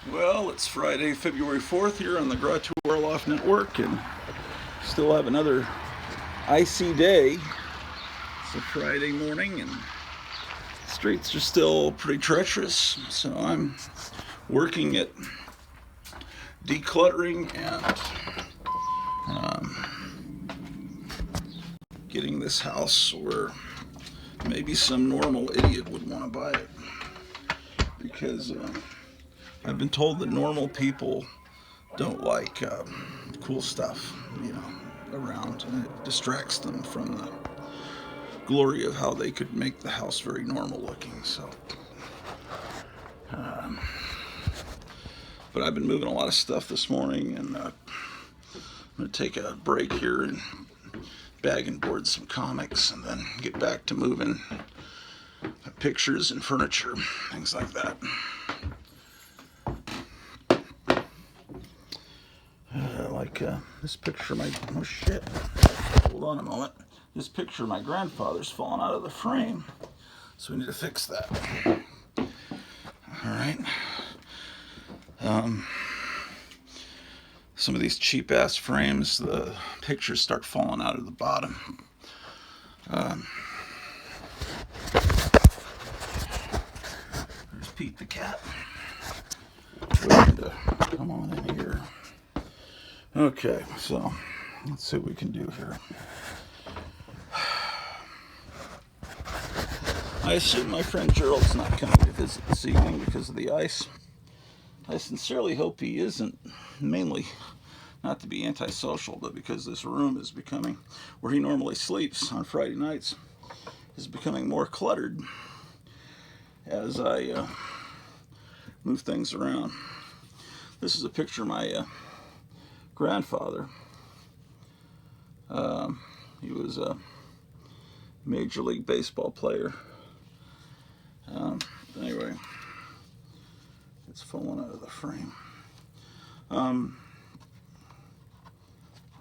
Well, it's Friday, February 4th here on the Garage Warloft Network, and still have another icy day. It's a Friday morning, and streets are still pretty treacherous, so I'm working at decluttering and getting this house where maybe some normal idiot would want to buy it, because I've been told that normal people don't like cool stuff, around, and it distracts them from the glory of how they could make the house very normal looking. So, but I've been moving a lot of stuff this morning, and I'm going to take a break here and bag and board some comics, and then get back to moving pictures and furniture, things like that. This picture of oh shit, hold on a moment. This picture of my grandfather's fallen out of the frame, so we need to fix that. Alright. Some of these cheap ass frames, the pictures start falling out of the bottom. There's Pete the cat, waiting to come on in here. Okay, so let's see what we can do here. I assume my friend Gerald's not coming to visit this evening because of the ice. I sincerely hope he isn't, mainly not to be antisocial, but because this room is becoming, where he normally sleeps on Friday nights, is becoming more cluttered as I move things around. This is a picture of my grandfather. He was a Major League Baseball player. Anyway, it's falling out of the frame. Oh,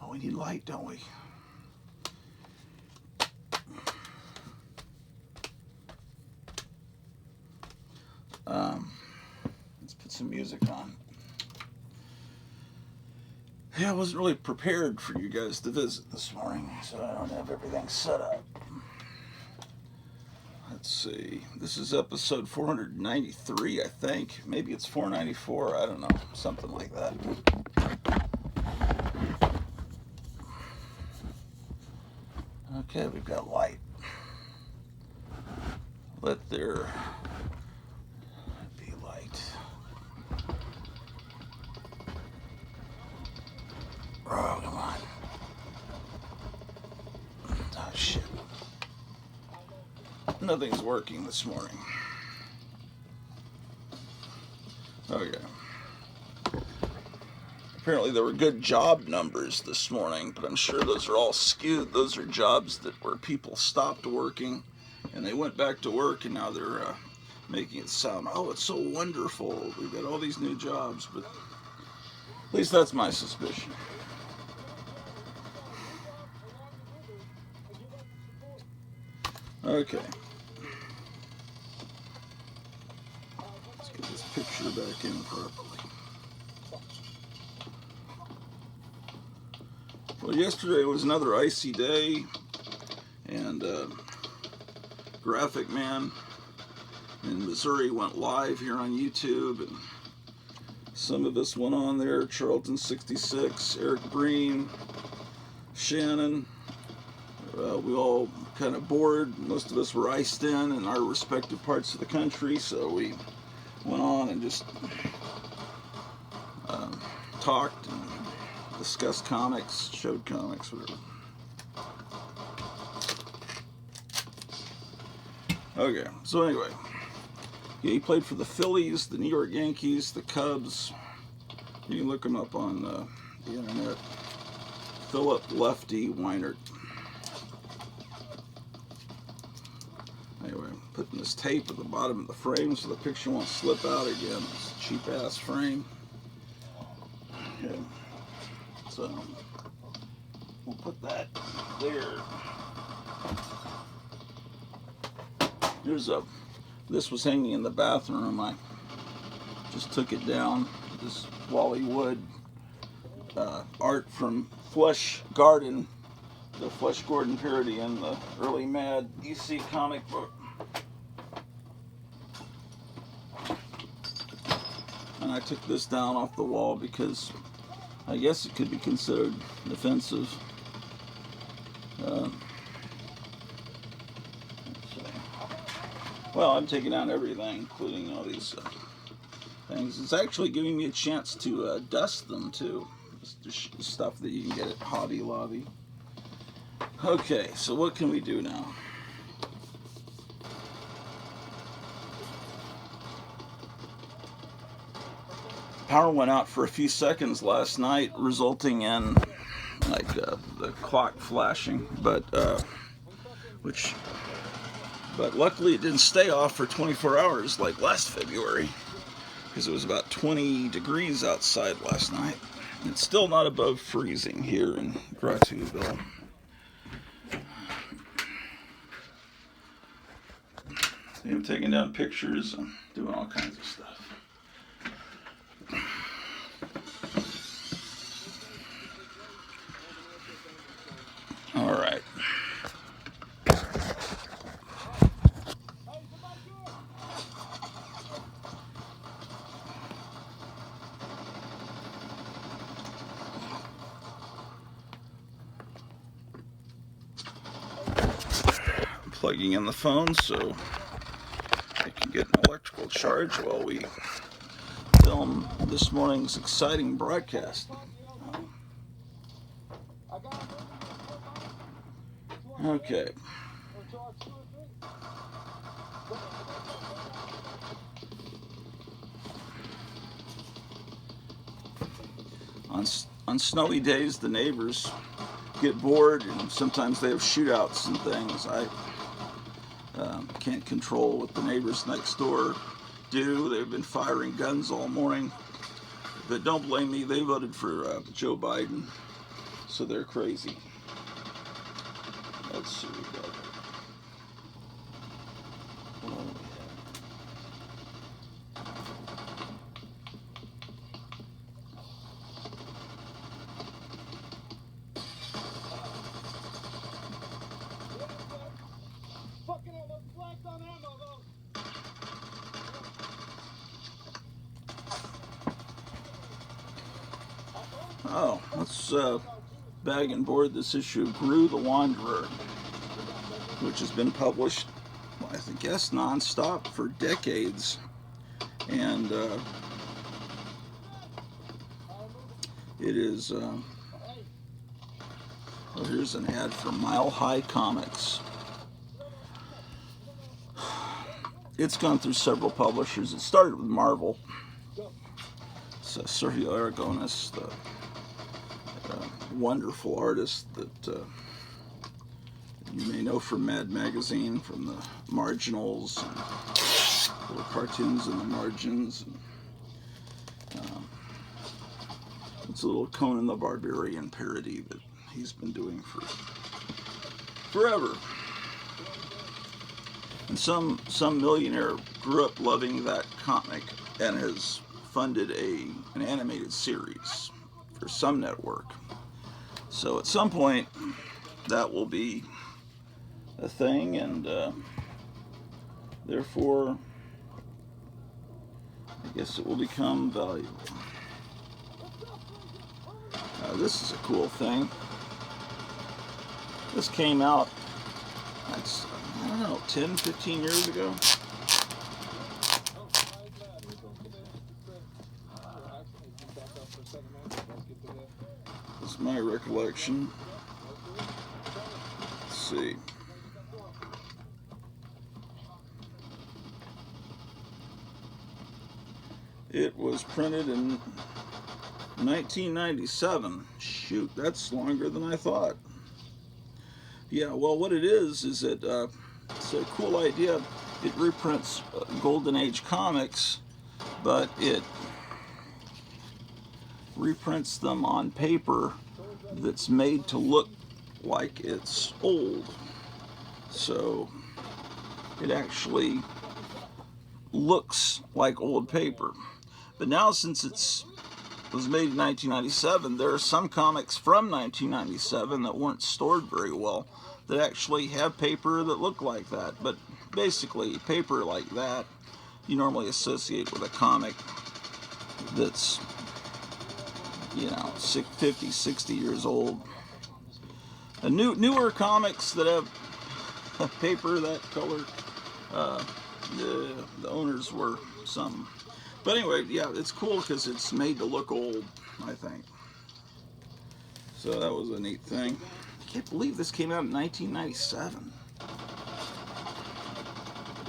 we need light, don't we? Let's put some music on. Yeah, I wasn't really prepared for you guys to visit this morning, so I don't have everything set up. Let's see. This is episode 493, I think. Maybe it's 494. I don't know. Something like that. Okay, we've got light. Let there be light. Oh, come on. Oh, shit. Nothing's working this morning. Okay. Apparently there were good job numbers this morning, but I'm sure those are all skewed. Those are jobs where people stopped working and they went back to work, and now they're making it sound, oh, it's so wonderful, we've got all these new jobs. But at least that's my suspicion. Okay. Let's get this picture back in properly. Well, yesterday was another icy day, and Graphic Man in Missouri went live here on YouTube, and some of us went on there. Charlton66, Eric Breen, Shannon. We all kind of bored. Most of us were iced in our respective parts of the country, so we went on and just talked and discussed comics, showed comics, whatever. Okay, so anyway, yeah, he played for the Phillies, the New York Yankees, the Cubs. You can look him up on the internet. Philip Lefty Weinert. Anyway, putting this tape at the bottom of the frame so the picture won't slip out again. It's a cheap ass frame. Okay. So we'll put that there. This was hanging in the bathroom. I just took it down. This Wally Wood art from Flesh Garden, the Flesh Gordon parody in the early Mad EC comic book. And I took this down off the wall because I guess it could be considered offensive. Well, I'm taking out everything, including all these things. It's actually giving me a chance to dust them too. Just stuff that you can get at Hobby Lobby. Okay, so what can we do now? Power went out for a few seconds last night, resulting in like the clock flashing, but luckily it didn't stay off for 24 hours like last February, because it was about 20 degrees outside last night. It's still not above freezing here in Gratuitville. I'm taking down pictures and doing all kinds of stuff. All right. I'm plugging in the phone so I can get an electrical charge while we film this morning's exciting broadcast. Okay. On snowy days, the neighbors get bored, and sometimes they have shootouts and things. I can't control what the neighbors next door do. They've been firing guns all morning. But don't blame me, they voted for Joe Biden, so they're crazy. Let's see what we got. Oh, let's bag and board this issue of Gru the Wanderer, which has been published, well, I guess, non-stop for decades. And it is, well, here's an ad for Mile High Comics. It's gone through several publishers. It started with Marvel. So Sergio Aragonis, the wonderful artist that you may know from Mad Magazine, from the Marginals, and little cartoons in the margins. And, it's a little Conan the Barbarian parody that he's been doing for forever. And some millionaire grew up loving that comic and has funded an animated series for some network. So at some point, that will be a thing, and therefore, I guess it will become valuable. This is a cool thing. This came out, I don't know, 10, 15 years ago. That's my recollection. Let's see. It was printed in 1997. Shoot, that's longer than I thought. Yeah, well, what it is that it's a cool idea. It reprints Golden Age comics, but it reprints them on paper that's made to look like it's old. So it actually looks like old paper. But now, since it was made in 1997, there are some comics from 1997 that weren't stored very well that actually have paper that look like that. But basically, paper like that you normally associate with a comic that's, 50, 60 years old. Newer comics that have paper that color, the owners were some. But anyway, yeah, it's cool because it's made to look old, I think. So that was a neat thing. I can't believe this came out in 1997.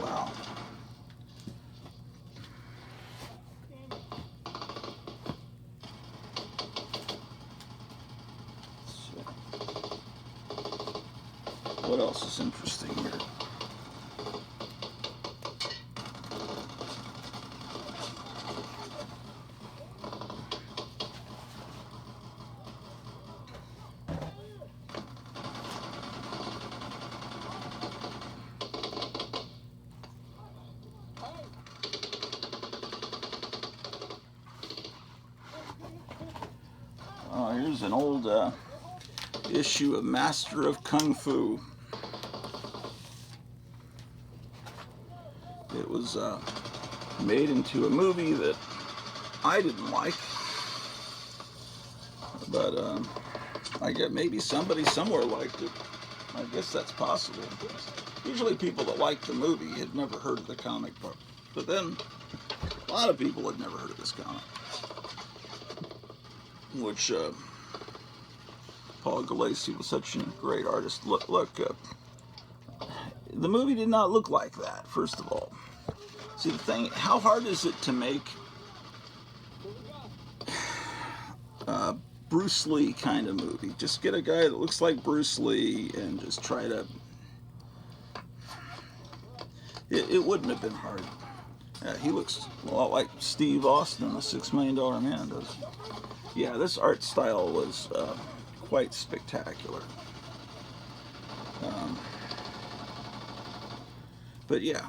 Wow. What else is interesting here? Here's an old issue of Master of Kung Fu. It was made into a movie that I didn't like, but I guess maybe somebody somewhere liked it. I guess that's possible. Usually people that liked the movie had never heard of the comic book, but then a lot of people had never heard of this comic, which Paul Galassi was such a great artist. Look, the movie did not look like that, first of all. See, the thing, how hard is it to make a Bruce Lee kind of movie? Just get a guy that looks like Bruce Lee and just try to... It wouldn't have been hard. He looks a lot like Steve Austin, the $6 Million Man, does. Yeah, this art style was quite spectacular. But yeah,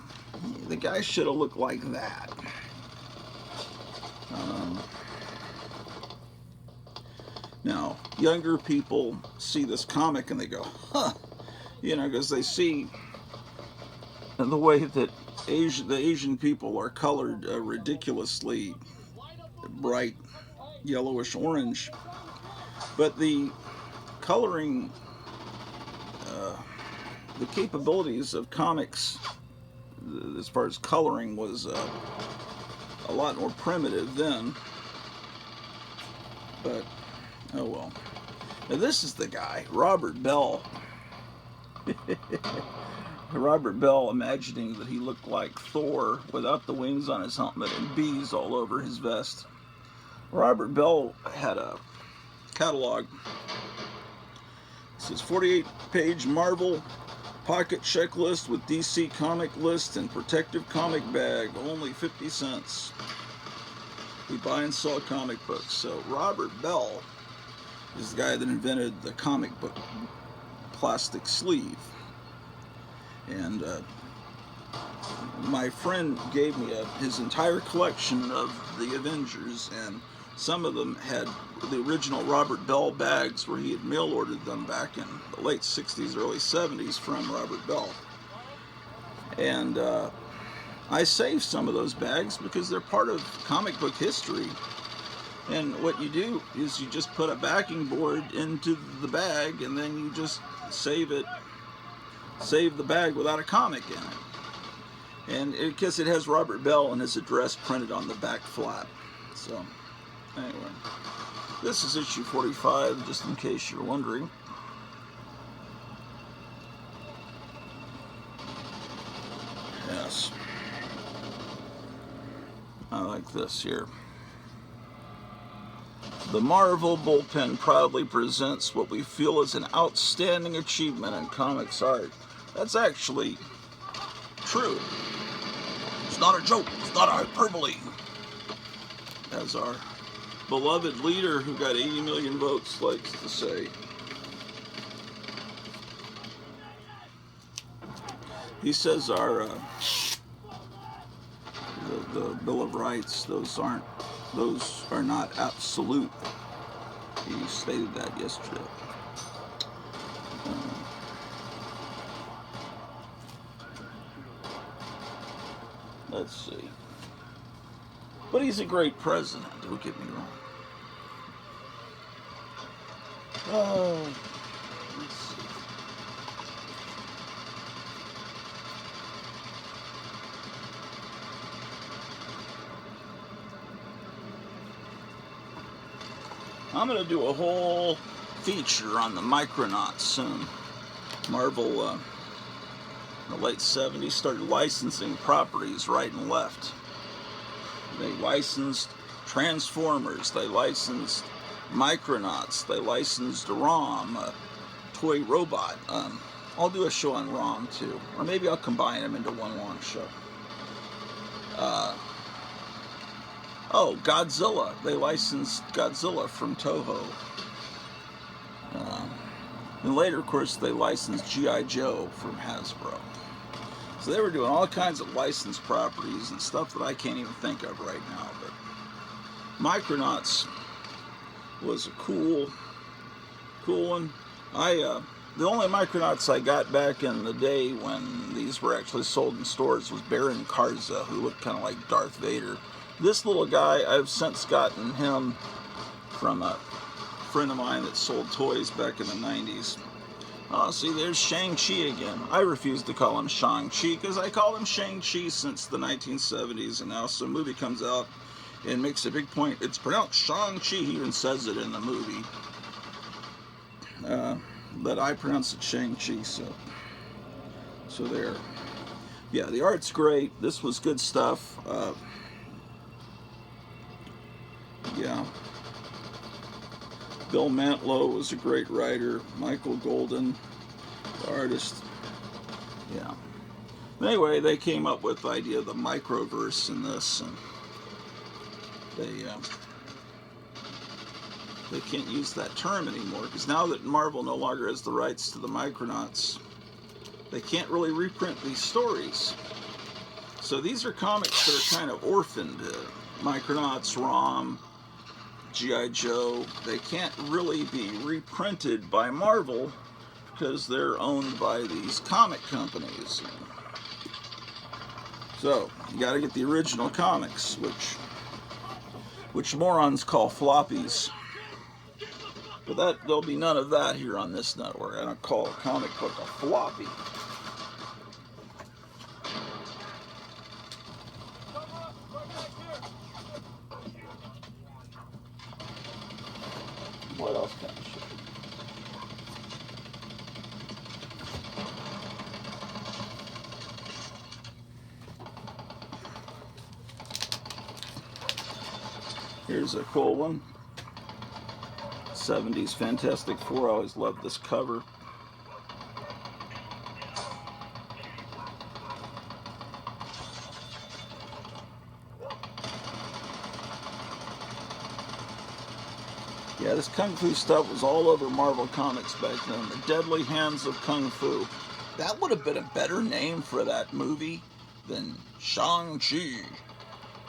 the guy should have looked like that. Now, younger people see this comic and they go, huh, because they see the way that the Asian people are colored ridiculously bright yellowish orange. But the coloring, the capabilities of comics as far as coloring was a lot more primitive then. But oh well. Now this is the guy, Robert Bell. Robert Bell imagining that he looked like Thor without the wings on his helmet and bees all over his vest. Robert Bell had a catalog. It says 48-page Marvel pocket checklist with DC comic list and protective comic bag, only 50 cents. We buy and sell comic books. So Robert Bell is the guy that invented the comic book plastic sleeve. And my friend gave me his entire collection of the Avengers, and some of them had the original Robert Bell bags where he had mail ordered them back in the late 60s, early 70s from Robert Bell. And I saved some of those bags because they're part of comic book history. And what you do is you just put a backing board into the bag and then you just save the bag without a comic in it. And because it has Robert Bell and his address printed on the back flap. So anyway, this is issue 45, just in case you're wondering. Yes. I like this here. The Marvel Bullpen proudly presents what we feel is an outstanding achievement in comics art. That's actually true. It's not a joke. It's not a hyperbole. As our beloved leader who got 80 million votes likes to say. He says our the Bill of Rights, those aren't Those are not absolute. He stated that yesterday. Let's see. But he's a great president, don't get me wrong. Let's see. I'm going to do a whole feature on the Micronauts soon. Marvel, in the late 70s, started licensing properties right and left. They licensed Transformers, they licensed Micronauts, they licensed ROM, a toy robot. I'll do a show on ROM too, or maybe I'll combine them into one long show. Godzilla. They licensed Godzilla from Toho. And later, of course, they licensed G.I. Joe from Hasbro. So they were doing all kinds of licensed properties and stuff that I can't even think of right now. But Micronauts was a cool one. The only Micronauts I got back in the day when these were actually sold in stores was Baron Karza, who looked kind of like Darth Vader. This little guy, I've since gotten him from a friend of mine that sold toys back in the 90s. Oh, see, there's Shang-Chi again. I refuse to call him Shang-Chi because I called him Shang-Chi since the 1970s, and now some movie comes out and makes a big point. It's pronounced Shang-Chi. He even says it in the movie. But I pronounce it Shang-Chi, so there. Yeah, the art's great. This was good stuff. Yeah. Bill Mantlo was a great writer. Michael Golden, the artist. Yeah. Anyway, they came up with the idea of the microverse in this, and they can't use that term anymore because now that Marvel no longer has the rights to the Micronauts, they can't really reprint these stories. So these are comics that are kind of orphaned. Micronauts, ROM, G.I. Joe, they can't really be reprinted by Marvel because they're owned by these comic companies. So you got to get the original comics, which morons call floppies. But there'll be none of that here on this network. I don't call a comic book a floppy. What else can I show you? Here's a cool one. 70s Fantastic Four. I always loved this cover. Yeah, this Kung Fu stuff was all over Marvel Comics back then. The Deadly Hands of Kung Fu. That would have been a better name for that movie than Shang-Chi.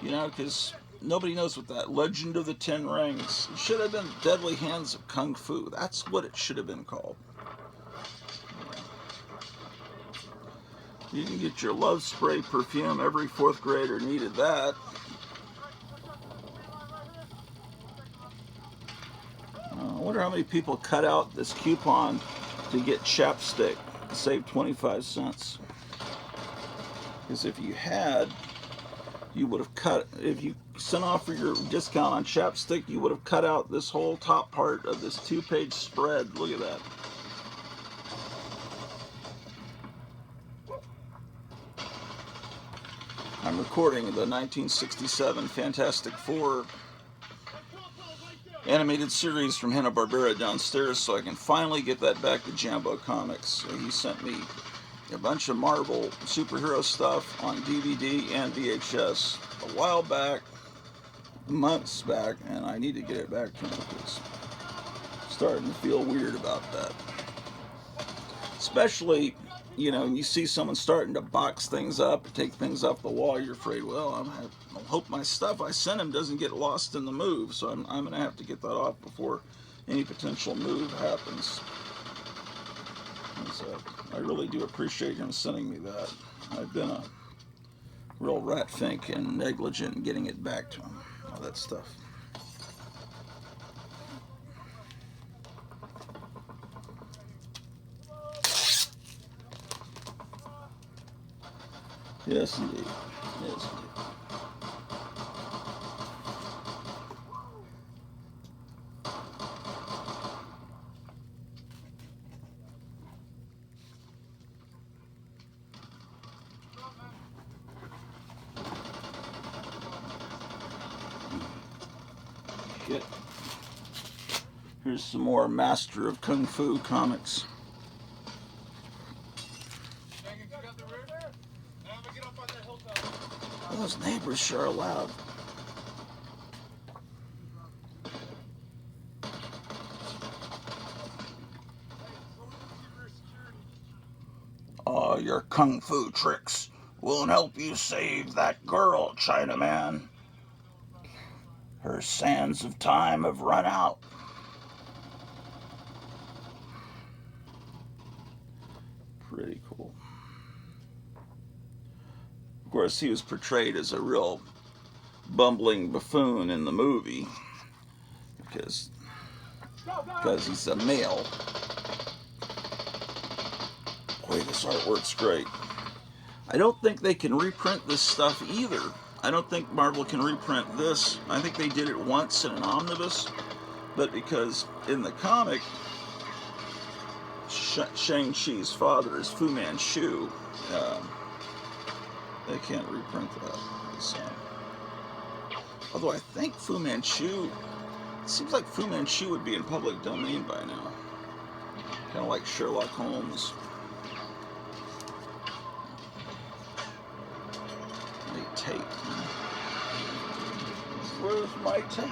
You know, because nobody knows what that Legend of the Ten Rings. It should have been Deadly Hands of Kung Fu. That's what it should have been called. You can get your Love Spray perfume. Every fourth grader needed that. I wonder how many people cut out this coupon to get chapstick to save 25 cents. Because if you had, you would have cut, if you sent off for your discount on chapstick, you would have cut out this whole top part of this 2-page spread. Look at that. I'm recording the 1967 Fantastic Four animated series from Hanna-Barbera downstairs so I can finally get that back to Jambo Comics. So he sent me a bunch of Marvel superhero stuff on DVD and VHS a while back, months back, and I need to get it back to him because I'm starting to feel weird about that. Especially, you know, you see someone starting to box things up, take things off the wall, you're afraid, well, hope my stuff I sent him doesn't get lost in the move. So I'm going to have to get that off before any potential move happens. So I really do appreciate him sending me that. I've been a real rat fink and negligent in getting it back to him. All that stuff. Yes, indeed. Yes, indeed. Shit. Here's some more Master of Kung Fu comics. Those neighbors sure are loud. Your kung fu tricks won't help you save that girl, Chinaman. Her sands of time have run out. Pretty cool. Of course, he was portrayed as a real bumbling buffoon in the movie because he's a male. Boy, this artwork's great. I don't think they can reprint this stuff either. I don't think Marvel can reprint this. I think they did it once in an omnibus, but because in the comic, Shang-Chi's father is Fu Manchu, they can't reprint that. So, although I think Fu Manchu, it seems like Fu Manchu would be in public domain by now. Kind of like Sherlock Holmes. Tape. Where's my tape?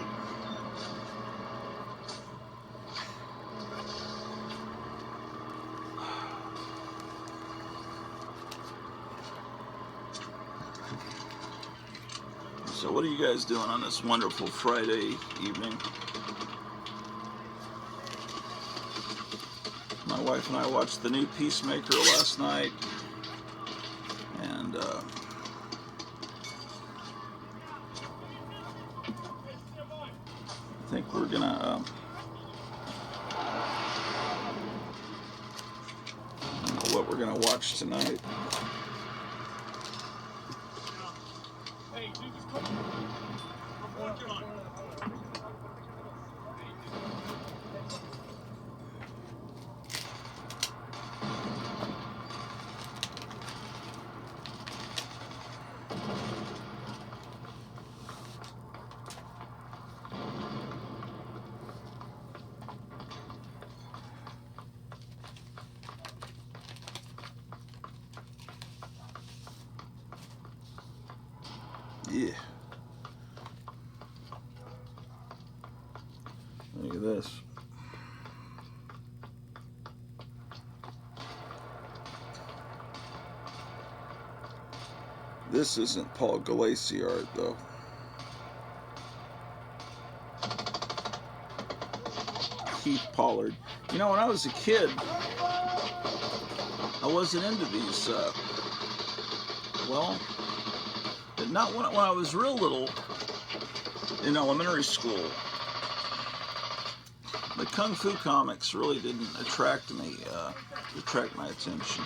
So what are you guys doing on this wonderful Friday evening? My wife and I watched the new Peacemaker last night, and I think we're gonna I don't know what we're gonna watch tonight. Yeah. Look at this. This isn't Paul Galassi art, though. Keith Pollard. You know, when I was a kid, I wasn't into these, well, not when I was real little, in elementary school. The Kung Fu comics really didn't attract my attention.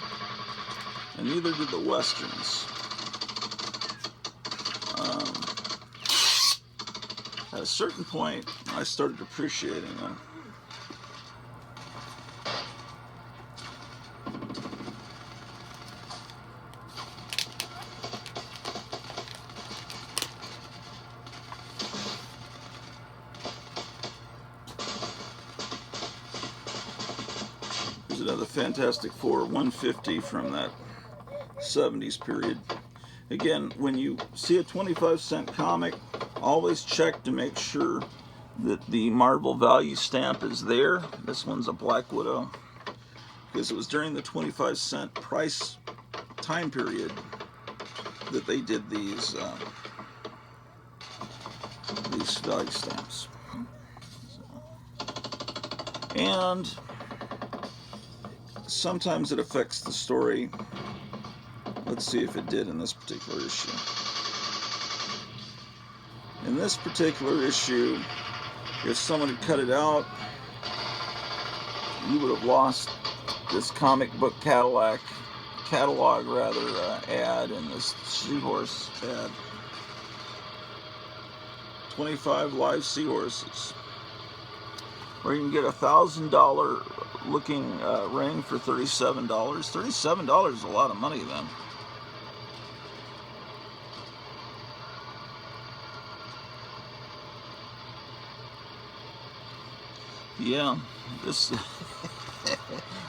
And neither did the Westerns. At a certain point, I started appreciating them. There's another Fantastic Four 150 from that 70s period. Again, when you see a 25-cent comic, always check to make sure that the Marvel value stamp is there. This one's a Black Widow, because it was during the 25-cent price time period that they did these these value stamps. And sometimes it affects the story. Let's see if it did in this particular issue. In this particular issue, if someone had cut it out, you would have lost this comic book catalog ad and this seahorse ad. 25 live seahorses. Or you can get a $1,000 looking ring for $37. $37 is a lot of money then. Yeah, this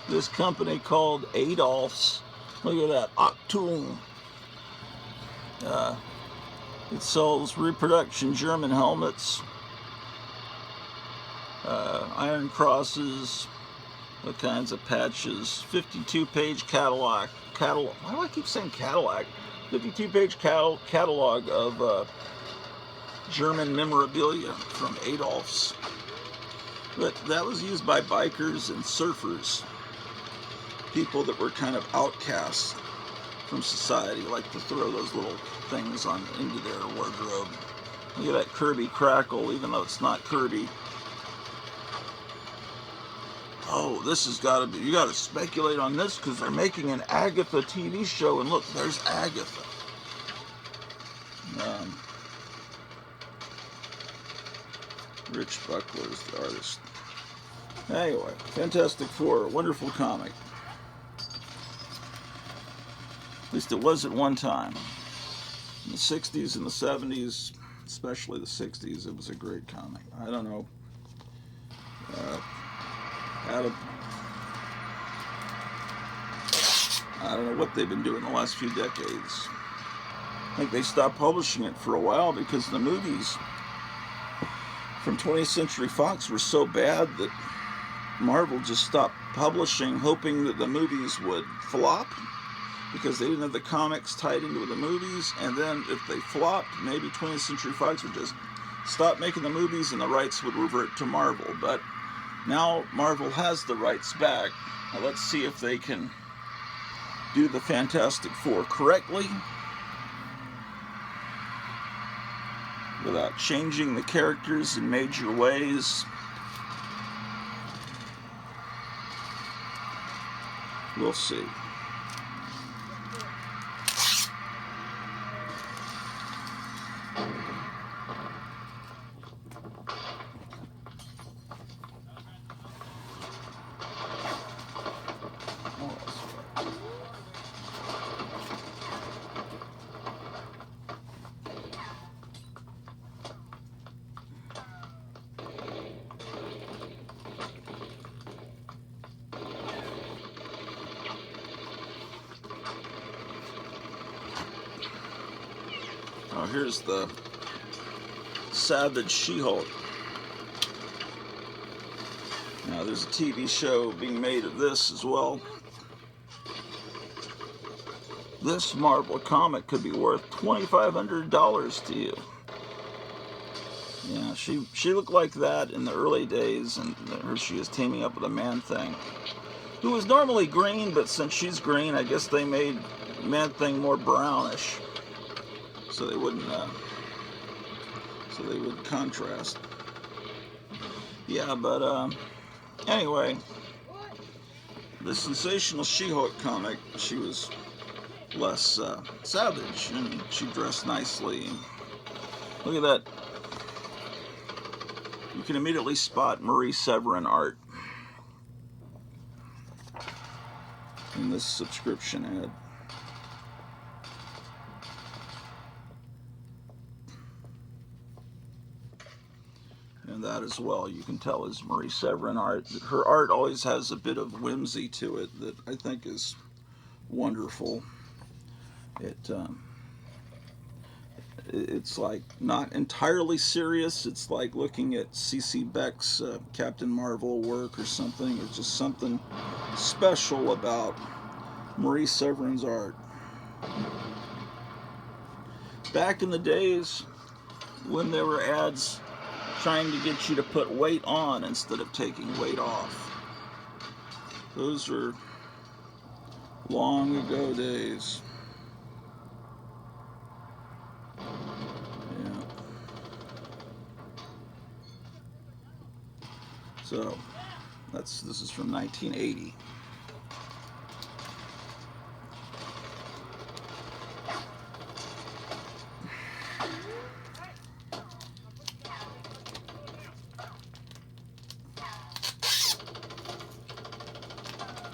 this company called Adolph's. Look at that, Achtung. It sells reproduction German helmets, iron crosses, all kinds of patches, 52-page catalog. Why do I keep saying catalog? 52-page catalog of German memorabilia from Adolph's. But that was used by bikers and surfers, people that were kind of outcasts from society, like to throw those little things into their wardrobe. Look at that Kirby crackle, even though it's not Kirby. Oh, this has got to be, you got to speculate on this because they're making an Agatha TV show, and look, there's Agatha. Rich Buckler is the artist. Anyway, Fantastic Four, wonderful comic. At least it was at one time. In the 60s and the 70s, especially the 60s, it was a great comic. I don't know. I don't know what they've been doing the last few decades. I think they stopped publishing it for a while because the movies from 20th Century Fox were so bad that Marvel just stopped publishing, hoping that the movies would flop because they didn't have the comics tied into the movies. And then if they flopped, maybe 20th Century Fox would just stop making the movies and the rights would revert to Marvel. But now Marvel has the rights back. Now let's see if they can do the Fantastic Four correctly without changing the characters in major ways. We'll see. Now here's the Savage She-Hulk. Now there's a TV show being made of this as well. This Marvel comic could be worth $2,500 to you. Yeah, she looked like that in the early days, and here she is teaming up with a Man-Thing, who was normally green, but since she's green, I guess they made Man-Thing more brownish, so they wouldn't, so they would contrast. Yeah, but anyway, the sensational She-Hulk comic, she was less savage, and she dressed nicely. Look at that. You can immediately spot Marie Severin art in this subscription ad. And that as well, you can tell is Marie Severin art. Her art always has a bit of whimsy to it that I think is wonderful. It's like not entirely serious. It's like looking at C.C. Beck's Captain Marvel work or something. It's just something special about Marie Severin's art. Back in the days when there were ads trying to get you to put weight on instead of taking weight off. Those were long ago days. Yeah. So this is from 1980.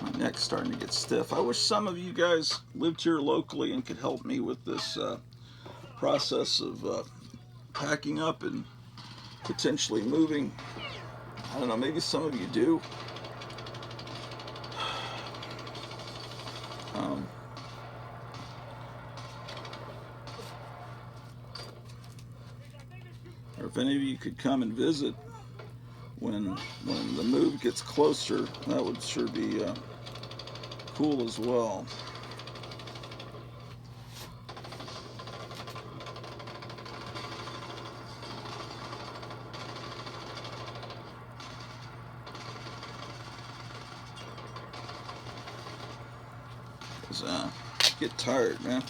My neck's starting to get stiff. I wish some of you guys lived here locally and could help me with this process of packing up and potentially moving. I don't know, maybe some of you do. Or if any of you could come and visit when the move gets closer, that would sure be cool as well. Get tired, man.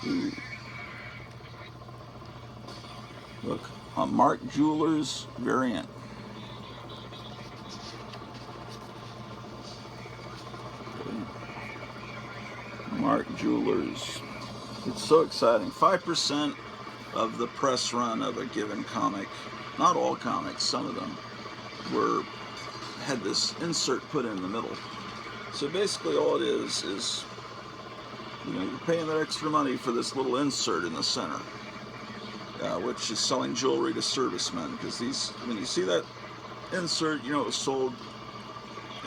Ooh. Look, a Mark Jewelers variant. Mark Jewelers. It's so exciting. 5% of the press run of a given comic, not all comics, some of them had this insert put in the middle. So basically all it is you're paying that extra money for this little insert in the center, which is selling jewelry to servicemen, because when you see that insert, it was sold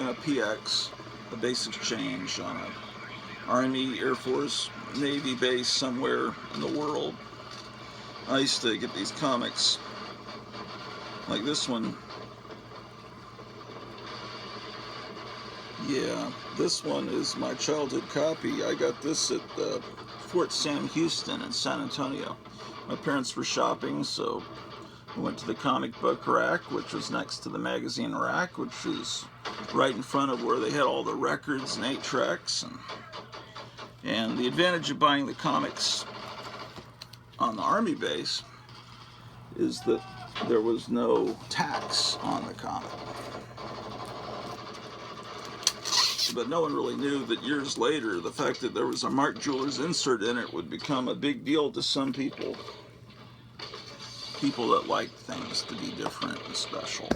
in a PX, a base exchange, on an Army, Air Force, Navy base somewhere in the world. I used to get these comics, like this one. Yeah, this one is my childhood copy. I got this at Fort Sam Houston in San Antonio. My parents were shopping, so we went to the comic book rack, which was next to the magazine rack, which was right in front of where they had all the records and 8-tracks. And the advantage of buying the comics on the Army base is that there was no tax on the comic. But no one really knew that years later, the fact that there was a Mark Jewelers insert in it would become a big deal to some people. People that like things to be different and special.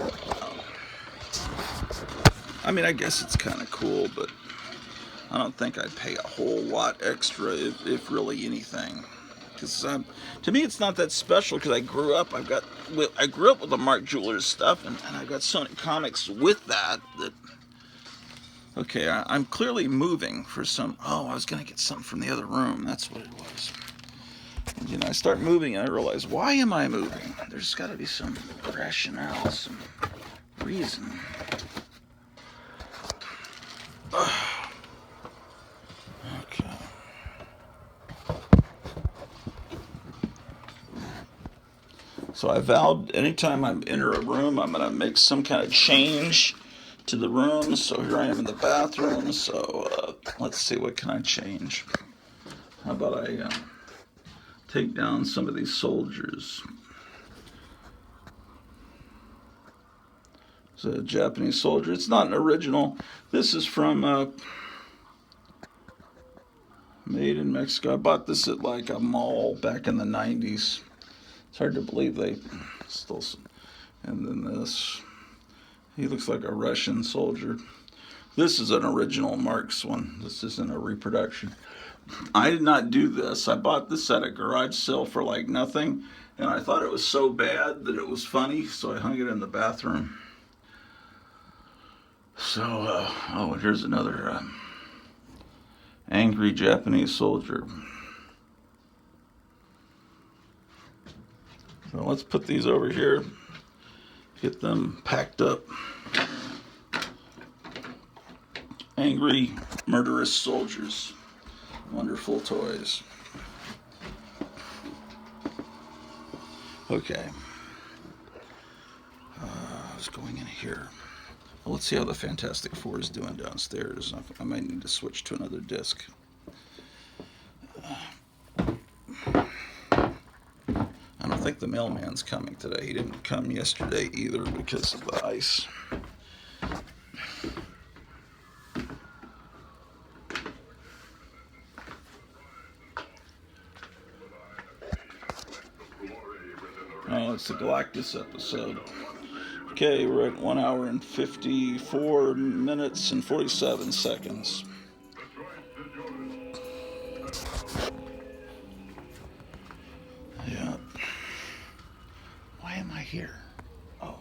I mean, I guess it's kind of cool, but I don't think I'd pay a whole lot extra, if really anything. Because to me, it's not that special, because I grew up with the Mark Jewelers stuff, and I got so many comics with that. Okay, I'm clearly moving for some. Oh, I was going to get something from the other room. That's what it was. And, I start moving and I realize, why am I moving? There's got to be some rationale, some reason. Okay. So I vowed anytime I enter a room, I'm going to make some kind of change to the room. So here I am in the bathroom. So let's see, what can I change? How about I take down some of these soldiers? It's a Japanese soldier. It's not an original. This is from made in Mexico. I bought this at like a mall back in the 90s. It's hard to believe they stole some. And then this. He looks like a Russian soldier. This is an original Marx one. This isn't a reproduction. I did not do this. I bought this at a garage sale for like nothing, and I thought it was so bad that it was funny, so I hung it in the bathroom. So, oh, here's another angry Japanese soldier. So let's put these over here. Get them packed up. Angry, murderous soldiers. Wonderful toys. Okay. I was going in here. Well, let's see how the Fantastic Four is doing downstairs. I might need to switch to another disc. I don't think the mailman's coming today. He didn't come yesterday either because of the ice. Oh, it's the Galactus episode. Okay, we're at 1 hour and 54 minutes and 47 seconds. Yeah. Why am I here? Oh,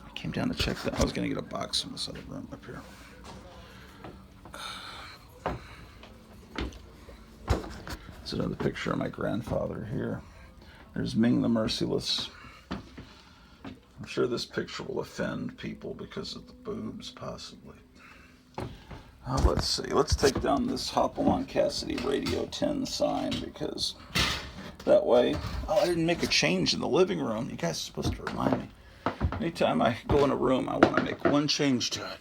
I came down to check that. I was going to get a box from this other room up here. There's another picture of my grandfather here. There's Ming the Merciless. I'm sure this picture will offend people because of the boobs, possibly. Let's see. Let's take down this Hopalong Cassidy Radio 10 sign because that way... Oh, I didn't make a change in the living room. You guys are supposed to remind me. Anytime I go in a room, I want to make one change to it.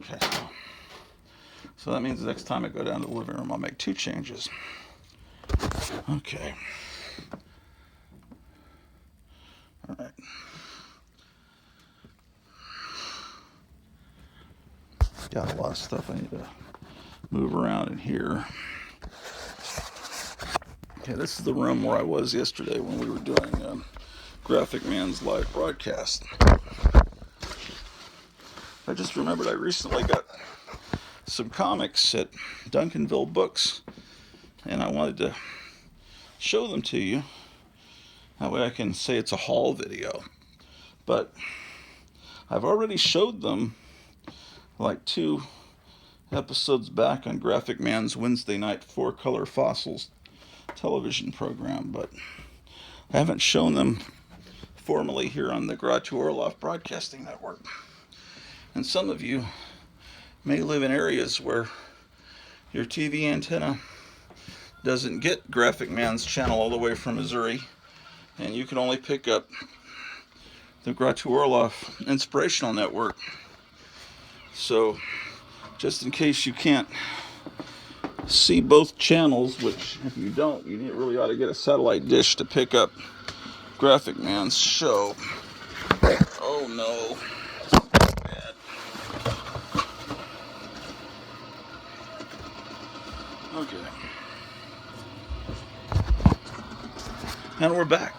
Okay. So that means the next time I go down to the living room, I'll make 2 changes. Okay. All right. Got a lot of stuff I need to move around in here. Okay, this is the room where I was yesterday when we were doing Graphic Man's live broadcast. I just remembered I recently got some comics at Duncanville Books, and I wanted to show them to you. That way I can say it's a haul video. But I've already showed them like 2 episodes back on Graphic Man's Wednesday night 4-color fossils television program, but I haven't shown them formally here on the Gratu Orloff Broadcasting Network. And some of you may live in areas where your TV antenna doesn't get Graphic Man's channel all the way from Missouri, and you can only pick up the Gratu Orloff Inspirational Network. So, just in case you can't see both channels, which if you don't, you really ought to get a satellite dish to pick up Graphic Man's show. Oh no. Bad. Okay. And we're back.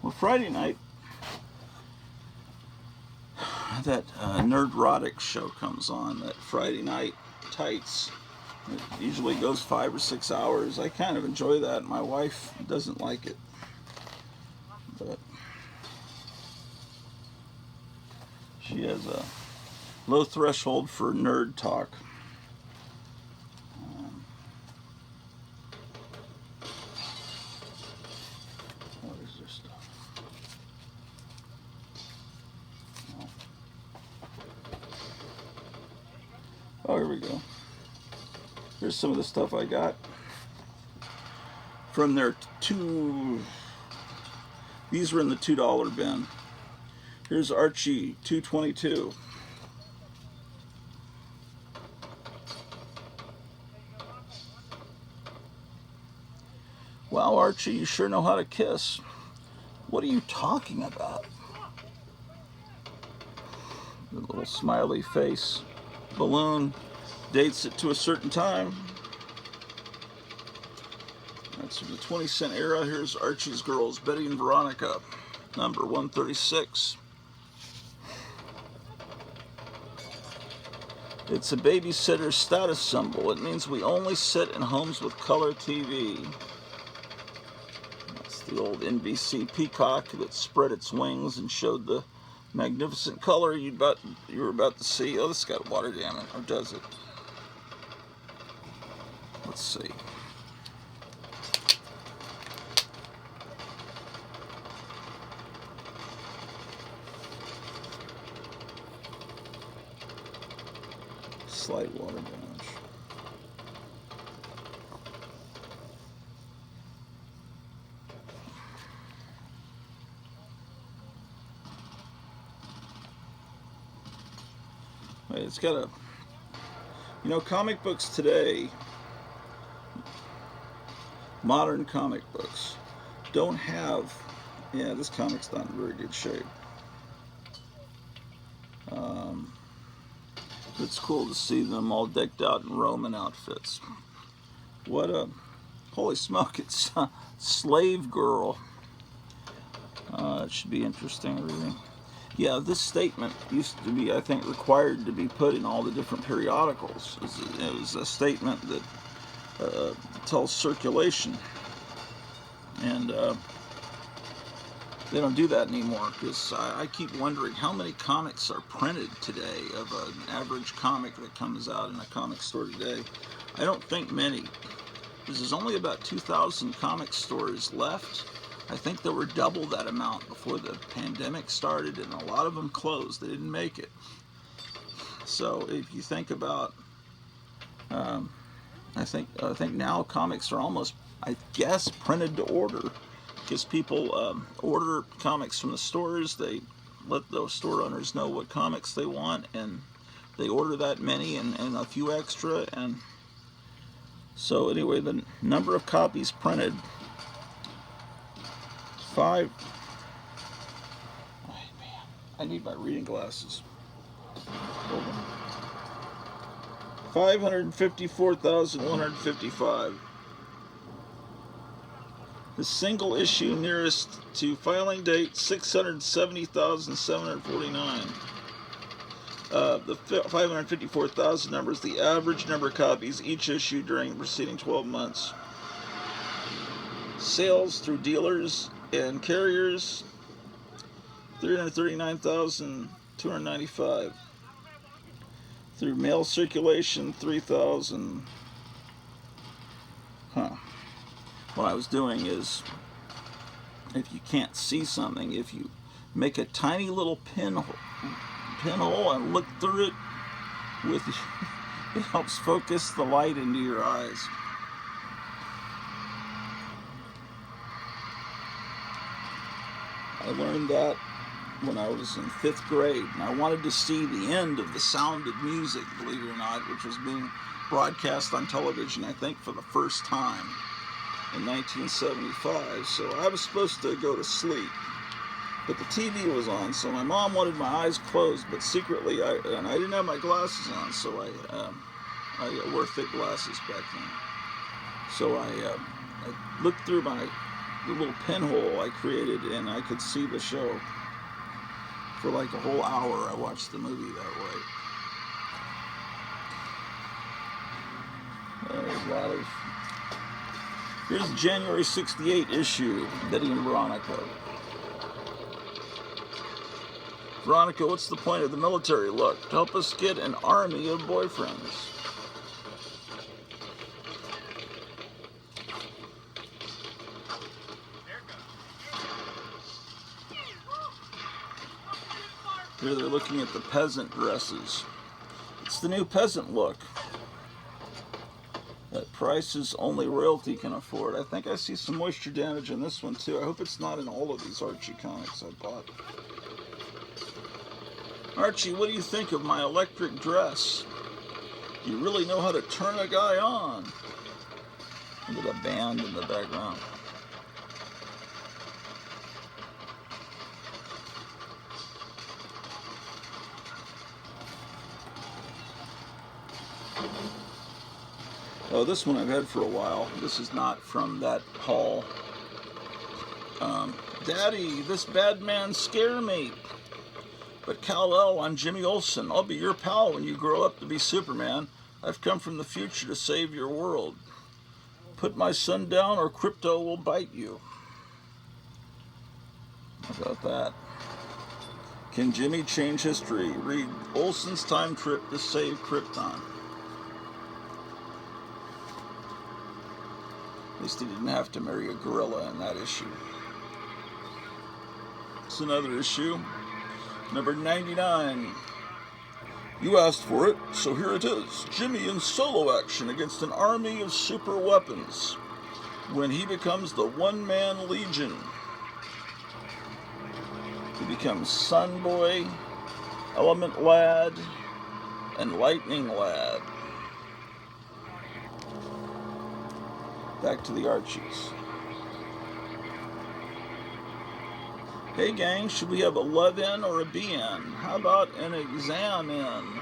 Well, Friday night, that Nerdrotic show comes on, that Friday night tights. It usually goes 5 or 6 hours. I kind of enjoy that. My wife doesn't like it. But she has a low threshold for nerd talk. What is this stuff? No. Oh, here we go. Here's some of the stuff I got from their these were in the $2 bin. Here's Archie 222. Wow, Archie, you sure know how to kiss. What are you talking about? The little smiley face balloon dates it to a certain time. That's from the 20-cent era. Here's Archie's Girls, Betty and Veronica, number 136. It's a babysitter status symbol. It means we only sit in homes with color TV. That's the old NBC peacock that spread its wings and showed the magnificent color you were about to see. Oh, this got water damage, or does it? Let's see. Slight water damage. It's got a, comic books today, modern comic books, don't have, this comic's not in very good shape. It's cool to see them all decked out in Roman outfits. What a, holy smoke, it's Slave Girl. It should be interesting reading. Yeah, this statement used to be, I think, required to be put in all the different periodicals. It was a statement that tells circulation. And they don't do that anymore, because I keep wondering how many comics are printed today of an average comic that comes out in a comic store today. I don't think many, because there's only about 2,000 comic stores left. I think there were double that amount before the pandemic started, and a lot of them closed. They didn't make it. So if you think about, I think now comics are almost, I guess, printed to order, because people order comics from the stores. They let those store owners know what comics they want, and they order that many and a few extra. And so anyway, the number of copies printed. Oh, man, I need my reading glasses. 554,155. The single issue nearest to filing date, 670,749. The 554,000 number is the average number of copies each issue during the preceding 12 months. Sales through dealers and carriers, 339,295. Through mail circulation, 3,000. What I was doing is, if you can't see something, if you make a tiny little pinhole and look through it, it helps focus the light into your eyes. I learned that when I was in 5th grade, and I wanted to see the end of The Sound of Music, believe it or not, which was being broadcast on television, I think, for the first time in 1975. So I was supposed to go to sleep, but the TV was on, so my mom wanted my eyes closed, but secretly, I didn't have my glasses on, so I wore thick glasses back then. So I looked through the little pinhole I created, and I could see the show. For like a whole hour, I watched the movie that way. There's a lot of... Here's the January 68 issue, Betty and Veronica. Veronica, what's the point of the military look? To help us get an army of boyfriends. Here they're looking at the peasant dresses. It's the new peasant look that prices only royalty can afford. I think I see some moisture damage in this one too. I hope it's not in all of these Archie comics I bought. Archie, what do you think of my electric dress? You really know how to turn a guy on. Look at the band in the background. Oh, this one I've had for a while. This is not from that haul. Daddy, this bad man scare me. But Kal-El, I'm Jimmy Olsen. I'll be your pal when you grow up to be Superman. I've come from the future to save your world. Put my son down or crypto will bite you. How about that? Can Jimmy change history? Read Olsen's time trip to save Krypton. At least he didn't have to marry a gorilla in that issue. It's another issue. Number 99. You asked for it, so here it is. Jimmy in solo action against an army of super weapons when he becomes the one-man legion. He becomes Sun Boy, Element Lad, and Lightning Lad. Back to the Archies. Hey gang, should we have a love in or a be in? How about an exam in?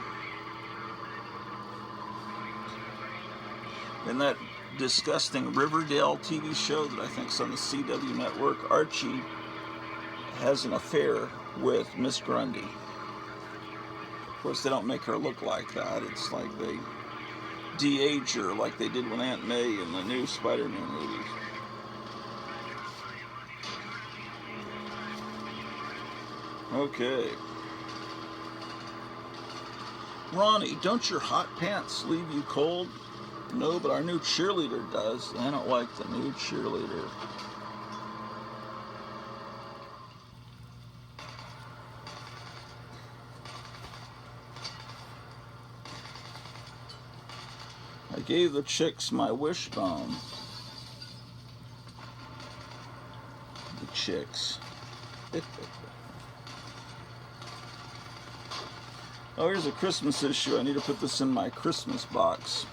In that disgusting Riverdale TV show that I think's on the CW network, Archie has an affair with Miss Grundy. Of course, they don't make her look like that. It's like they de-age her like they did with Aunt May in the new Spider-Man movies. Okay. Ronnie, don't your hot pants leave you cold? No, but our new cheerleader does. I don't like the new cheerleader. I gave the chicks my wishbone. The chicks. Oh, here's a Christmas issue. I need to put this in my Christmas box.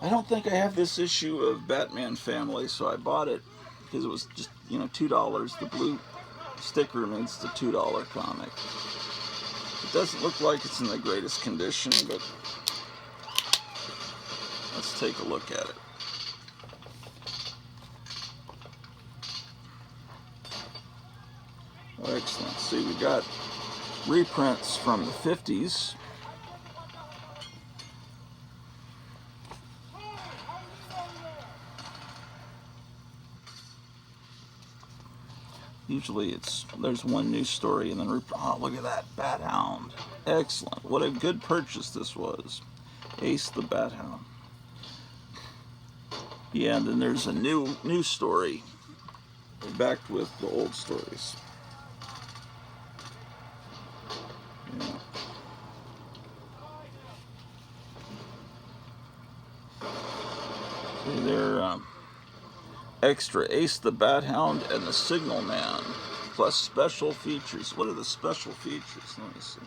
I don't think I have this issue of Batman Family, so I bought it because it was just, $2. The blue sticker means the $2 comic. It doesn't look like it's in the greatest condition, but let's take a look at it. Oh, excellent. See, we got reprints from the 50s. Usually there's one new story and then oh, look at that, Bat Hound. Excellent. What a good purchase this was. Ace the Bat Hound. Yeah, and then there's a new story backed with the old stories. Yeah. See, they're extra Ace the Bat Hound and the Signal Man, plus special features. What are the special features? Let me see.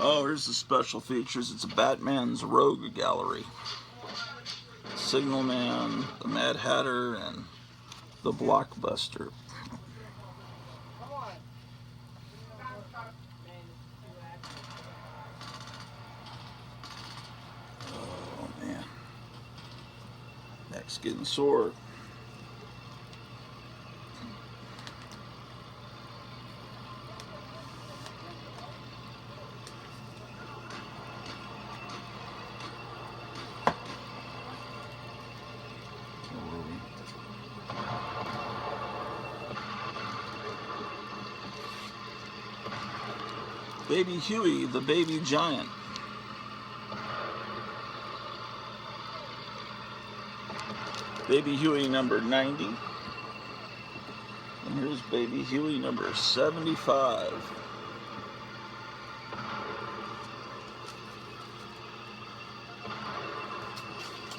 Oh, here's the special features. It's a Batman's Rogue Gallery. Signal Man, the Mad Hatter, and the Blockbuster. Oh, man. Neck's getting sore. Baby Huey, the Baby Giant. Baby Huey number 90. And here's Baby Huey number 75.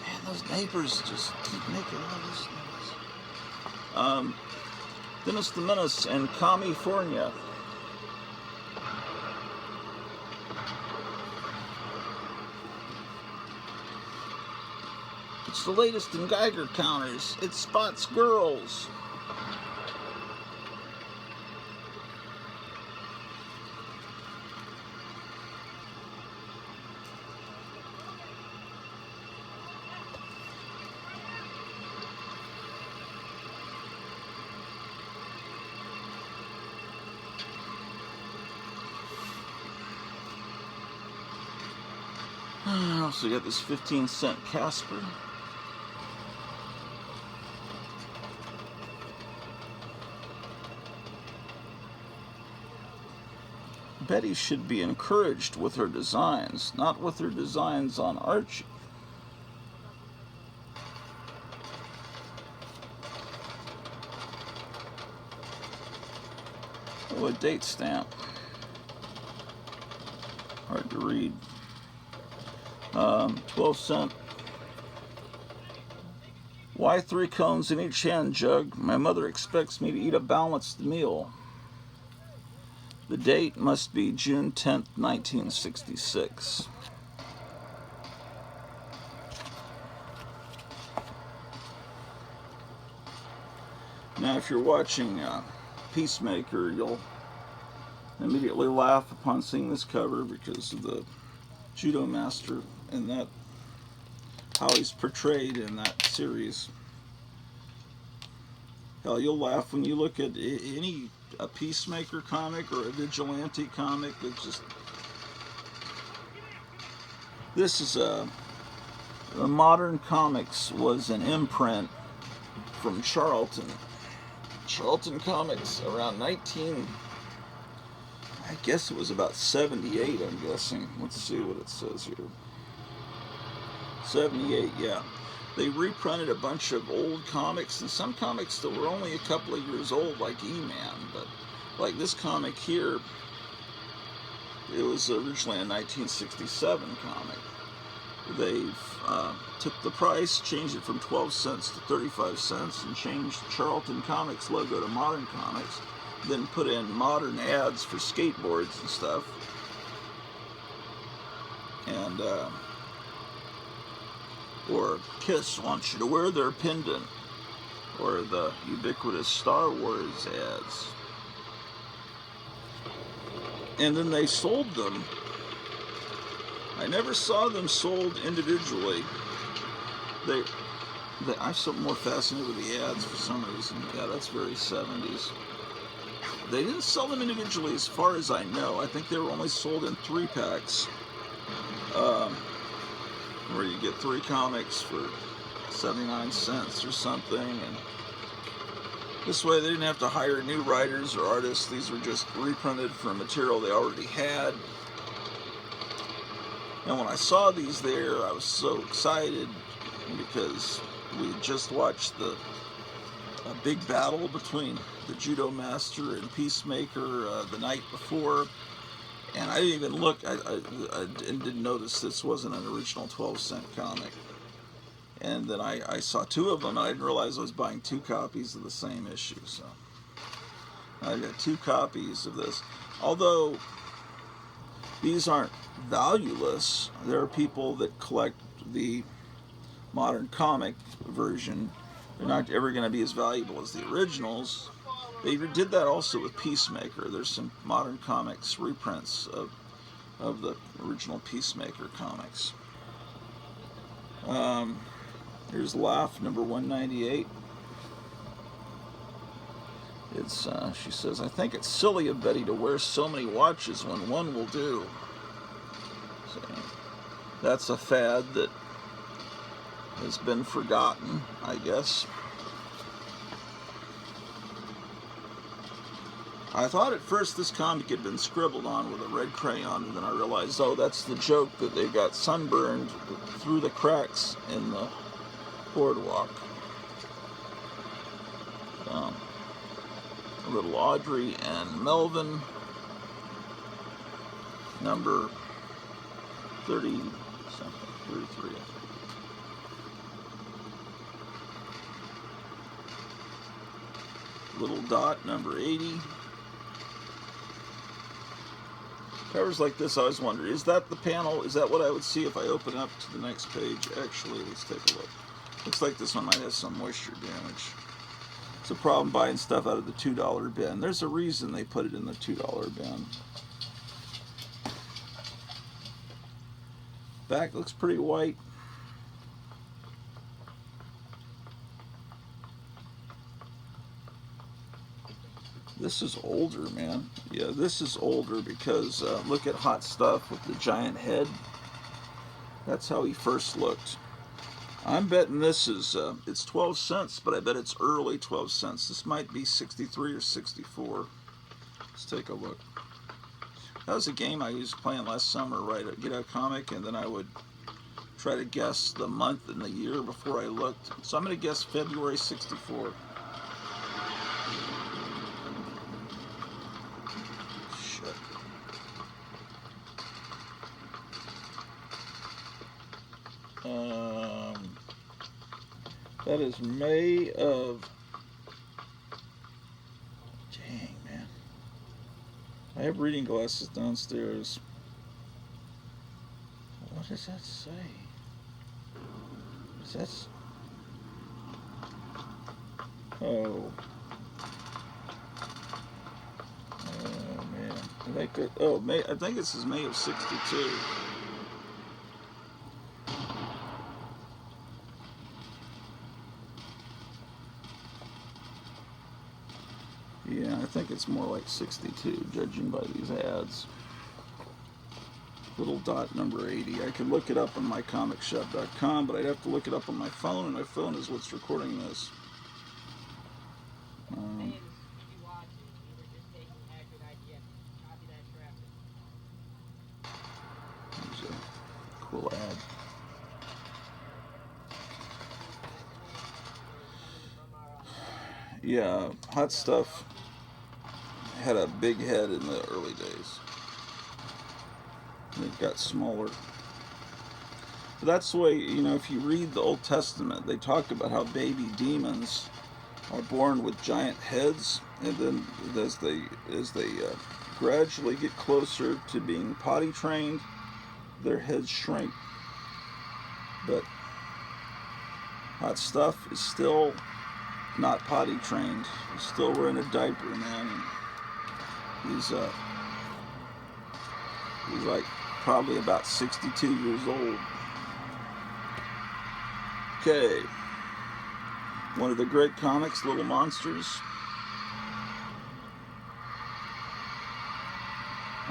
Man, those neighbors just keep making all this noise. Dennis the Menace and California. Oh, It's the latest in Geiger counters. It spots girls. I also got this 15-cent Casper. Betty should be encouraged with her designs, not with her designs on Archie. Oh, a date stamp. Hard to read. 12-cent. Why 3 cones in each hand, Jug? My mother expects me to eat a balanced meal. The date must be June 10th, 1966. Now, if you're watching Peacemaker, you'll immediately laugh upon seeing this cover because of the judo master and that how he's portrayed in that series. Hell, you'll laugh when you look at a Peacemaker comic or a Vigilante comic. It's just, this is the Modern Comics was an imprint from Charlton Comics around I guess it was about 78, I'm guessing. Let's see what it says here. 78, yeah. They reprinted a bunch of old comics, and some comics that were only a couple of years old, like E-Man, but like this comic here, it was originally a 1967 comic. They took the price, changed it from 12 cents to 35 cents, and changed Charlton Comics logo to Modern Comics, then put in modern ads for skateboards and stuff. And, or Kiss wants you to wear their pendant, or the ubiquitous Star Wars ads. And then they sold them. I never saw them sold individually. I'm so more fascinated with the ads for some reason. Yeah, that's very 70s. They didn't sell them individually as far as I know. I think they were only sold in 3-packs. Where you get 3 comics for 79 cents or something. And this way they didn't have to hire new writers or artists. These were just reprinted from material they already had. And when I saw these there, I was so excited because we had just watched a big battle between the Judo Master and Peacemaker the night before. And I didn't even look, I didn't notice this wasn't an original 12-cent comic. And then I saw 2 of them, and I didn't realize I was buying 2 copies of the same issue. So I got 2 copies of this. Although these aren't valueless, there are people that collect the modern comic version. They're not ever going to be as valuable as the originals. They did that also with Peacemaker. There's some Modern Comics reprints of the original Peacemaker comics. Here's Laugh, number 198. It's she says, I think it's silly of Betty to wear so many watches when one will do. So, that's a fad that has been forgotten, I guess. I thought at first this comic had been scribbled on with a red crayon, and then I realized, oh, that's the joke that they got sunburned through the cracks in the boardwalk. Little Audrey and Melvin, number 30 something, 33. Little Dot, number 80. Covers like this, I always wonder, is that the panel? Is that what I would see if I open up to the next page? Actually, let's take a look. Looks like this one might have some moisture damage. It's a problem buying stuff out of the $2 bin. There's a reason they put it in the $2 bin. Back looks pretty white. This is older, man. Yeah, this is older because look at Hot Stuff with the giant head. That's how he first looked. I'm betting this is, it's 12 cents, but I bet it's early 12 cents. This might be 63 or 64. Let's take a look. That was a game I used playing last summer, right? I'd get a comic, and then I would try to guess the month and the year before I looked. So I'm going to guess February 64. Shit. That is May of... Dang, man. I have reading glasses downstairs. What does that say? Is that... Oh. Oh, man. I think it... Oh, May... I think this is May of 62. Yeah, I think it's more like 62, judging by these ads. Little dot number 80. I could look it up on mycomicshop.com, but I'd have to look it up on my phone, and my phone is what's recording this. There's a cool ad. Yeah, Hot Stuff had a big head in the early days. It got smaller. But that's the way, you know, if you read the Old Testament, they talk about how baby demons are born with giant heads, and then as they gradually get closer to being potty trained, their heads shrink. But Hot Stuff is still not potty trained. He's still wearing a diaper, man. He's like probably about 62 years old. Okay. One of the great comics, Little Monsters.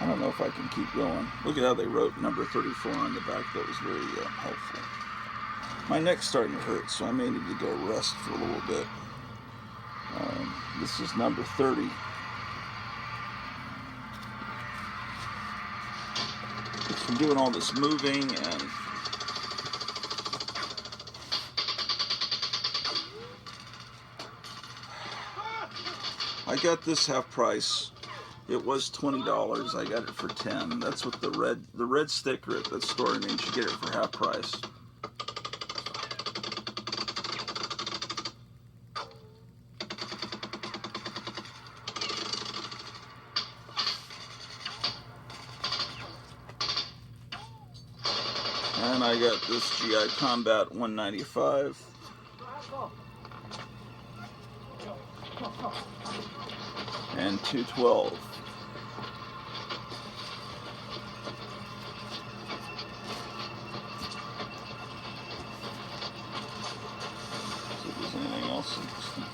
I don't know if I can keep going. Look at how they wrote number 34 on the back. That was very helpful. My neck's starting to hurt, so I may need to go rest for a little bit. This is number 30. It's from doing all this moving, and I got this half price. It was $20. I got it for $10. That's what the red sticker at that store means. You get it for half price. And I got this GI Combat 195. And 212. See if there's anything else interesting.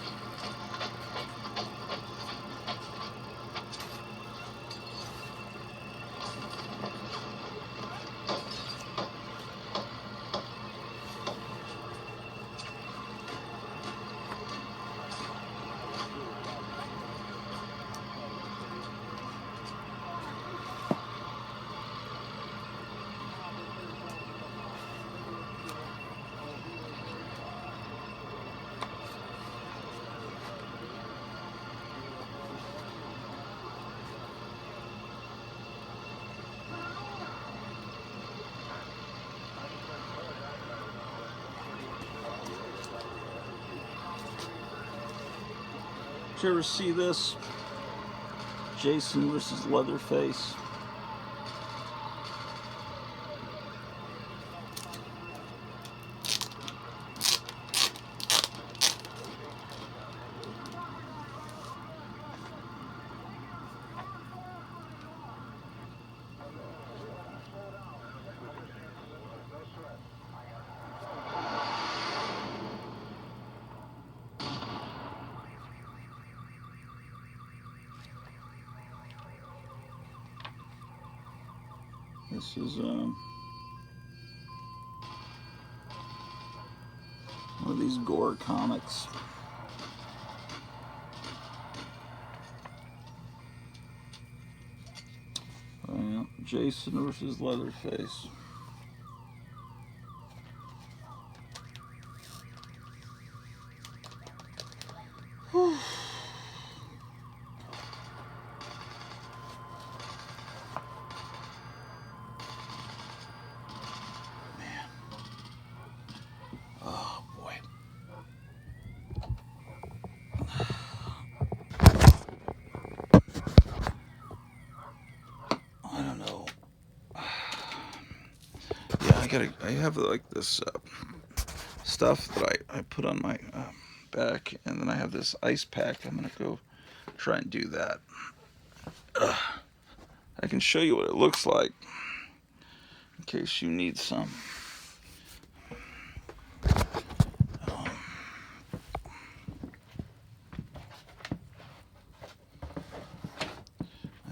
Did you ever see this? Jason versus Leatherface. This is one of these gore comics. Well, Jason versus Leatherface. Whew. Man. Oh boy. I don't know. Yeah, I have like this stuff that I put on my back, and then I have this ice pack. I'm gonna go try and do that. I can show you what it looks like in case you need some. I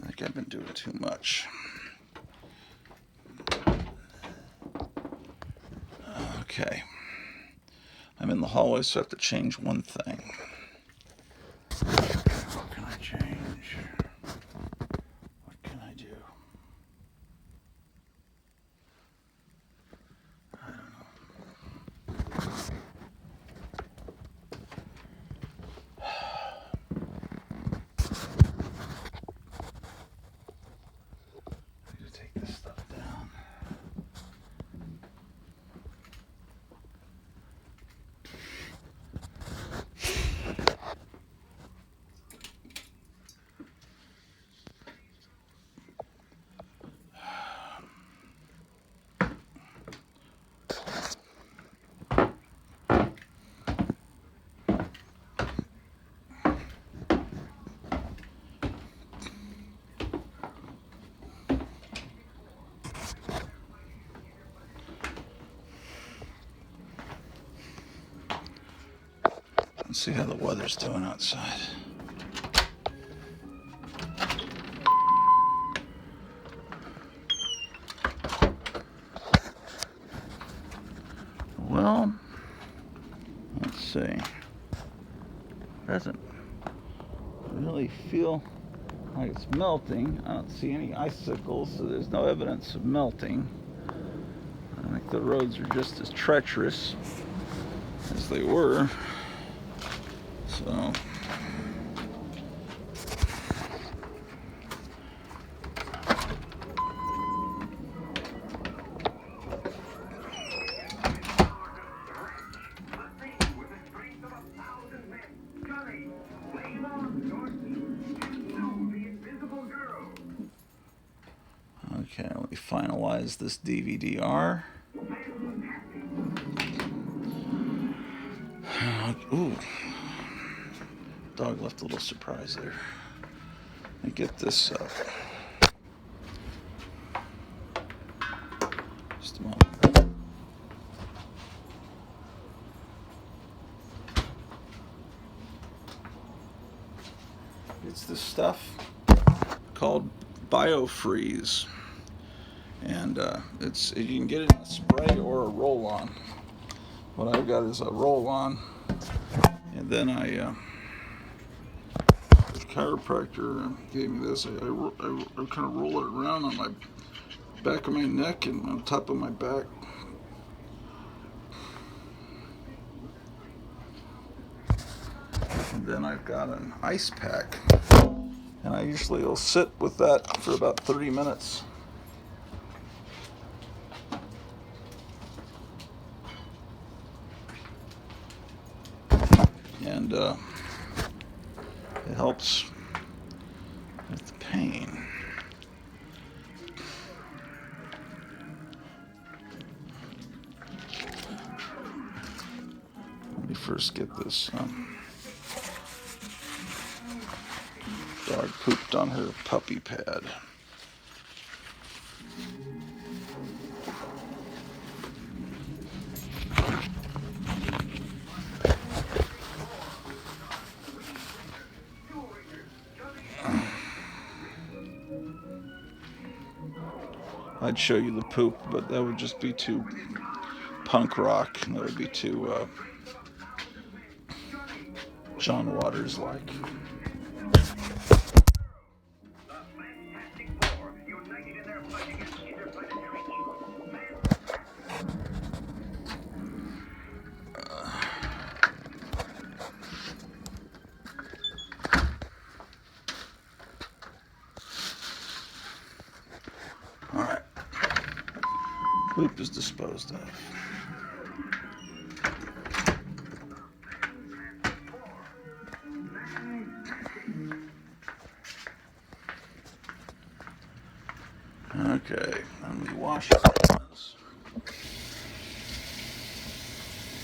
think I've been doing too much. Okay. I'm in the hallway, so I have to change one thing. What can I change? What can I do? I don't know. I need to take this stuff down. Let's see how the weather's doing outside. Well, let's see. Doesn't really feel like it's melting. I don't see any icicles, so there's no evidence of melting. I think the roads are just as treacherous as they were. So okay, let me finalize this DVD-R. Ooh, dog left a little surprise there. Let me get this up. Just a moment. It's this stuff called BioFreeze, and you can get it in a spray or a roll-on. What I've got is a roll-on, and then the chiropractor gave me this. I kind of roll it around on my back of my neck and on top of my back. And then I've got an ice pack, and I usually will sit with that for about 30 minutes. And it helps with the pain. Let me first get this. Dog pooped on her puppy pad. I'd show you the poop, but that would just be too punk rock. That would be too John Waters like. All right, poop is disposed of. Okay, let me wash this.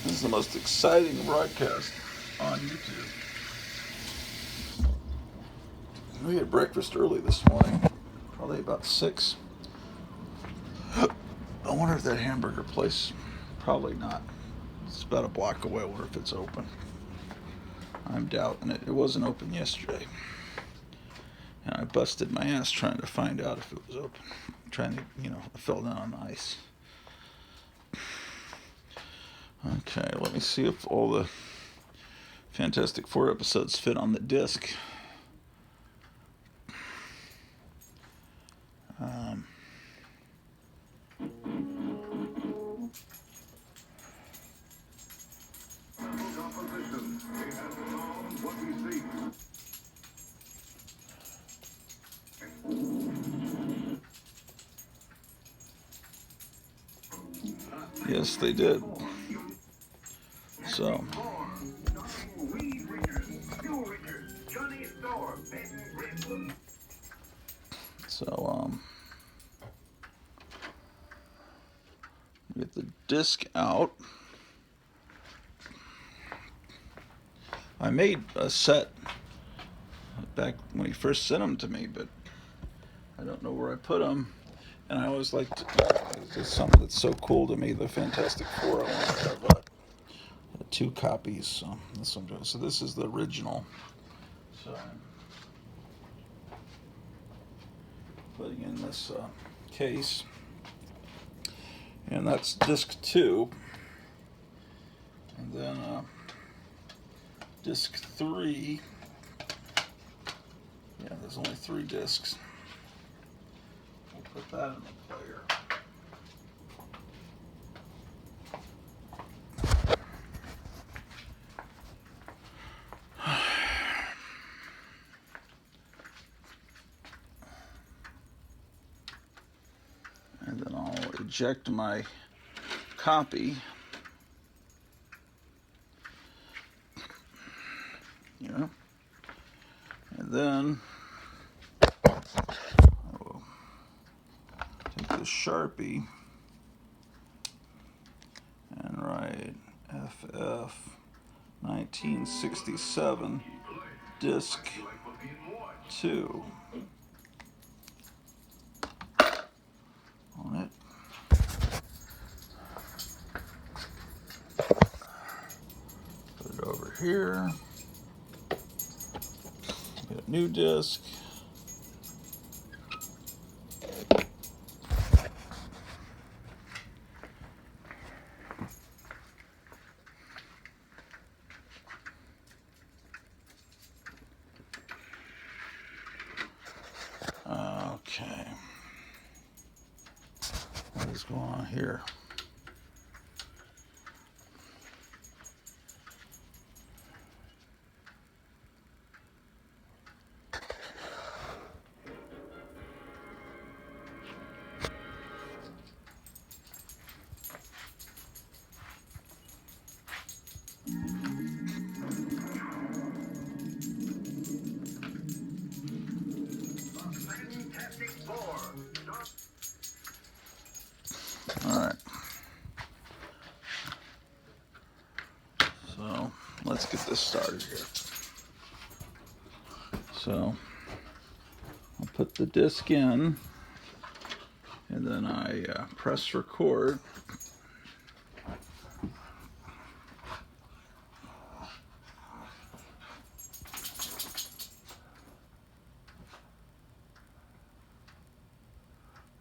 This is the most exciting broadcast on YouTube. We had breakfast early this morning, probably about 6. I wonder if that hamburger place, probably not. It's about a block away. I wonder if it's open. I'm doubting it. It wasn't open yesterday. And I busted my ass trying to find out if it was open. Trying to, I fell down on the ice. Okay, let me see if all the Fantastic Four episodes fit on the disc. Yes, they did. So, get the disc out. I made a set back when he first sent them to me, but I don't know where I put them. And I always liked it's something that's so cool to me, the Fantastic Four. I want to have 2 copies. So this one. So this is the original. So I'm putting in this case, and that's disc 2, and then disc 3. Yeah, there's only 3 discs. We'll put that in the player. And then I'll eject my copy. And then I will take this Sharpie and write FF 1967 disc 2 on it. Put it over here. Get a new disc. Okay. What is going on here? All right. So let's get this started here. So I'll put the disc in, and then I press record.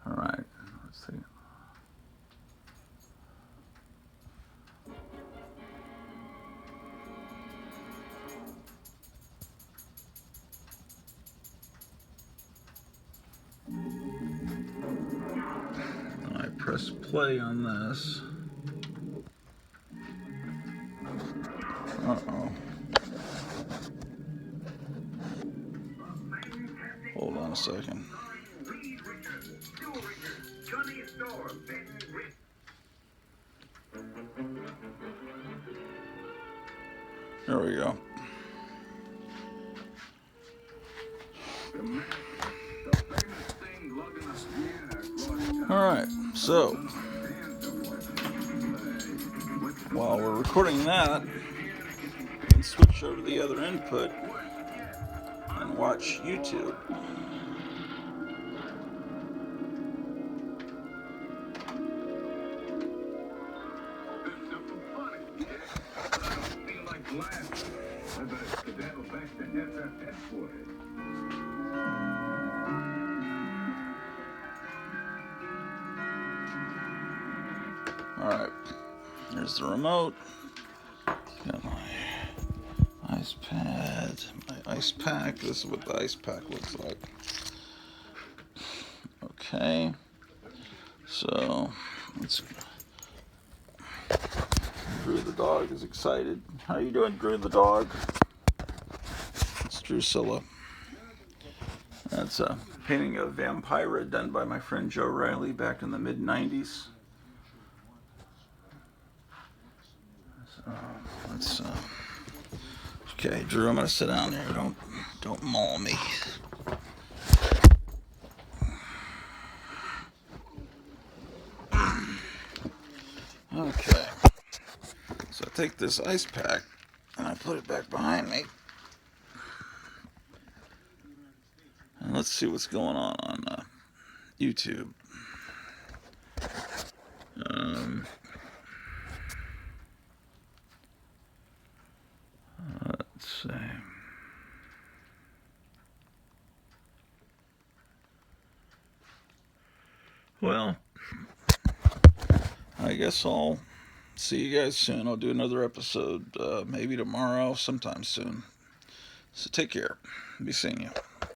All right, press play on this. Uh-oh. Hold on a second. There we go. Alright, so while we're recording that, we can switch over to the other input and watch YouTube. Alright, there's the remote. Got my ice pad, my ice pack. This is what the ice pack looks like. Okay, so let's. Drew the dog is excited. How you doing, Drew the dog? It's Drusilla. That's a painting of Vampira done by my friend Joe Riley back in the mid-90s. So let's. Okay, Drew, I'm gonna sit down here. Don't maul me. Okay. So I take this ice pack and I put it back behind me. And let's see what's going on YouTube. Let's see. Well, I guess I'll see you guys soon. I'll do another episode maybe tomorrow, sometime soon. So take care. Be seeing you.